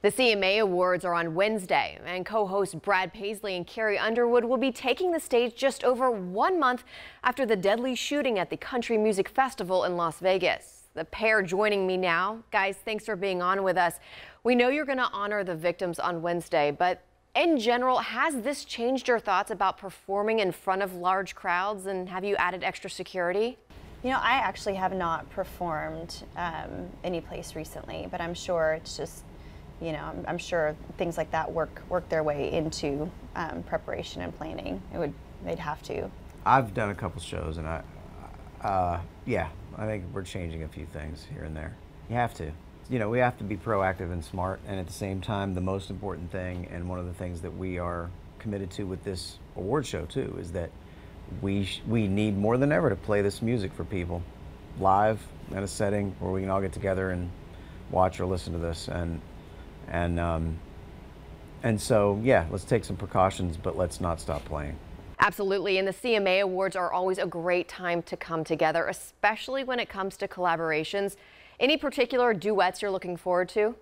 The CMA Awards are on Wednesday, and co-hosts Brad Paisley and Carrie Underwood will be taking the stage just over 1 month after the deadly shooting at the Country Music Festival in Las Vegas. The pair joining me now. Guys, thanks for being on with us. We know you're going to honor the victims on Wednesday, but in general, has this changed your thoughts about performing in front of large crowds, and have you added extra security? You know, I actually have not performed any place recently, but I'm sure it's just, you know, I'm sure things like that work their way into preparation and planning. They'd have to. I've done a couple shows, and yeah, I think we're changing a few things here and there. You have to. You know, we have to be proactive and smart, and at the same time, the most important thing, and one of the things that we are committed to with this award show too, is that we need more than ever to play this music for people live in a setting where we can all get together and watch or listen to this. And so, yeah, let's take some precautions, but let's not stop playing. Absolutely, and the CMA Awards are always a great time to come together, especially when it comes to collaborations. Any particular duets you're looking forward to?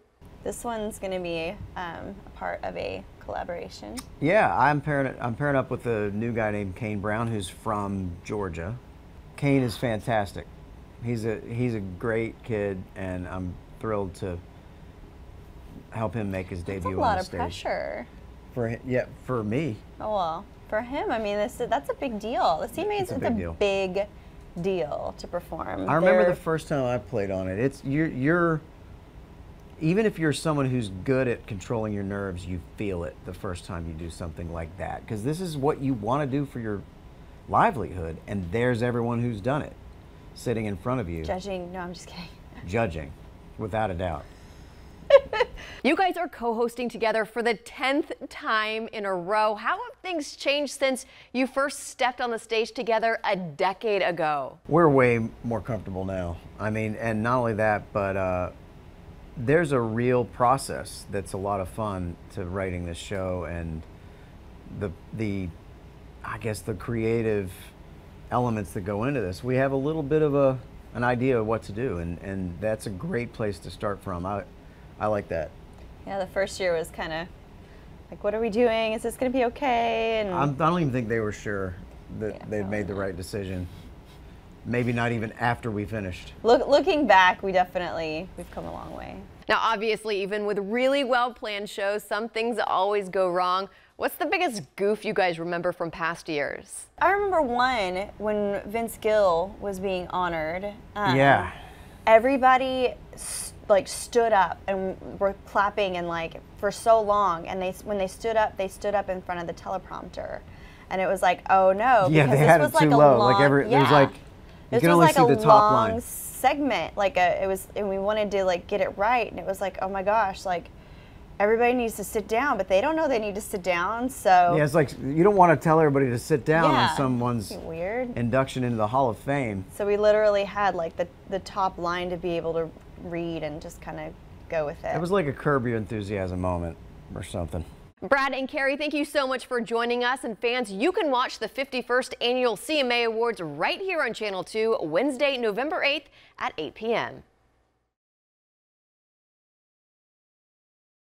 This one's going to be a part of a collaboration. Yeah, I'm pairing up with a new guy named Kane Brown, who's from Georgia. Kane is fantastic. He's a great kid, and I'm thrilled to help him make his debut on the stage. That's a lot of pressure. Yeah, for me. Oh well, for him, I mean, that's a big deal. The CMA is a big deal to perform. I remember the first time I played on it. It's you're even if you're someone who's good at controlling your nerves, you feel it the first time you do something like that, because this is what you want to do for your livelihood, and there's everyone who's done it sitting in front of you. Judging. No, I'm just kidding. Judging, without a doubt. You guys are co-hosting together for the 10th time in a row. How have things changed since you first stepped on the stage together a decade ago? We're way more comfortable now. I mean, and not only that, but there's a real process that's a lot of fun to writing this show, and I guess the creative elements that go into this. We have a little bit of an idea of what to do, and that's a great place to start from. I like that. Yeah, the first year was kind of like, what are we doing? Is this going to be okay? And I don't even think they were sure that they'd made the right decision. Maybe not even after we finished. Looking back, we've come a long way. Now, obviously, even with really well-planned shows, some things always go wrong. What's the biggest goof you guys remember from past years? I remember one when Vince Gill was being honored. Yeah. Everybody stood up and were clapping and for so long, and when they stood up in front of the teleprompter, and it was like, oh no, yeah, they had it too low. It was like you can only see the top line. Segment, and we wanted to get it right, and it was like, oh my gosh, everybody needs to sit down, but they don't know they need to sit down, so yeah, it's like you don't want to tell everybody to sit down on someone's weird induction into the Hall of Fame. So we literally had the top line to be able to read and just kind of go with it. It was like a Curb Your Enthusiasm moment or something. Brad and Carrie, thank you so much for joining us. And fans, you can watch the 51st Annual CMA Awards right here on Channel 2, Wednesday, November 8th at 8 p.m.